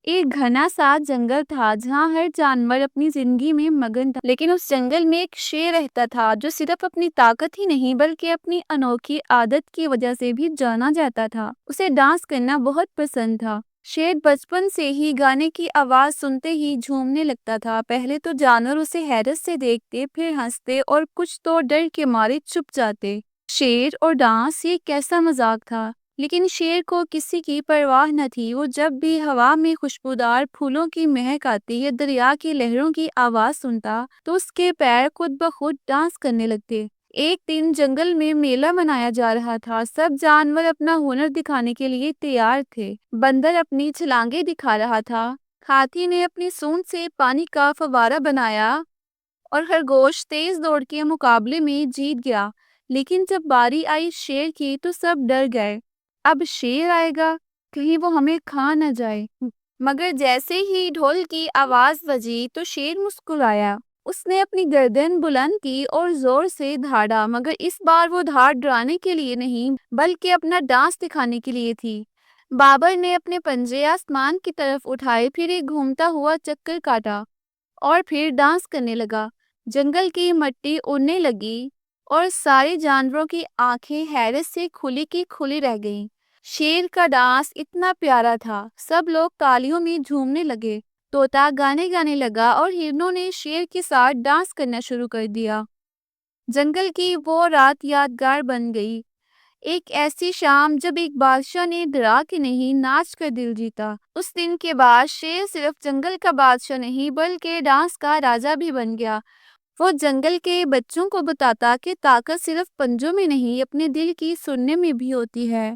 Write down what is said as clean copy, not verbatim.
ایک گھنا سا جنگل تھا جہاں ہر جانور اپنی زندگی میں مگن تھا، لیکن اس جنگل میں ایک شیر رہتا تھا جو صرف اپنی طاقت ہی نہیں بلکہ اپنی انوکھی عادت کی وجہ سے بھی جانا جاتا تھا۔ اسے ڈانس کرنا بہت پسند تھا۔ شیر بچپن سے ہی گانے کی آواز سنتے ہی جھومنے لگتا تھا۔ پہلے تو جانور اسے حیرت سے دیکھتے، پھر ہنستے اور کچھ تو ڈر کے مارے چھپ جاتے۔ شیر اور ڈانس، یہ کیسا مذاق تھا! لیکن شیر کو کسی کی پرواہ نہ تھی۔ وہ جب بھی ہوا میں خوشبودار پھولوں کی مہک آتی یا دریا کی لہروں کی آواز سنتا تو اس کے پیر خود بخود ڈانس کرنے لگتے۔ ایک دن جنگل میں میلہ منایا جا رہا تھا۔ سب جانور اپنا ہنر دکھانے کے لیے تیار تھے۔ بندر اپنی چھلانگیں دکھا رہا تھا، ہاتھی نے اپنی سونڈ سے پانی کا فوارہ بنایا اور خرگوش تیز دوڑ کے مقابلے میں جیت گیا۔ لیکن جب باری آئی شیر کی تو سب ڈر گئے۔ اب شیر آئے گا، کہیں وہ ہمیں کھا نہ جائے۔ مگر جیسے ہی ڈھول کی آواز بجی تو شیر مسکرایا۔ اس نے اپنی گردن بلند کی اور زور سے دھاڑا، مگر اس بار وہ دھاڑ ڈرانے کے لیے نہیں بلکہ اپنا ڈانس دکھانے کے لیے تھی۔ بابر نے اپنے پنجے آسمان کی طرف اٹھائے، پھر ایک گھومتا ہوا چکر کاٹا اور پھر ڈانس کرنے لگا۔ جنگل کی مٹی اڑنے لگی اور سارے جانوروں کی آنکھیں حیرت سے کھلی کی کھلی رہ گئیں۔ شیر کا ڈانس اتنا پیارا تھا، سب لوگ تالیوں میں جھومنے لگے۔ طوطا گانے گانے لگا اور ہرنوں نے شیر کے ساتھ ڈانس کرنا شروع کر دیا۔ جنگل کی وہ رات یادگار بن گئی، ایک ایسی شام جب ایک بادشاہ نے ڈرا کے نہیں ناچ کر دل جیتا۔ اس دن کے بعد شیر صرف جنگل کا بادشاہ نہیں بلکہ ڈانس کا راجا بھی بن گیا۔ وہ جنگل کے بچوں کو بتاتا کہ طاقت صرف پنجوں میں نہیں، اپنے دل کی سننے میں بھی ہوتی ہے۔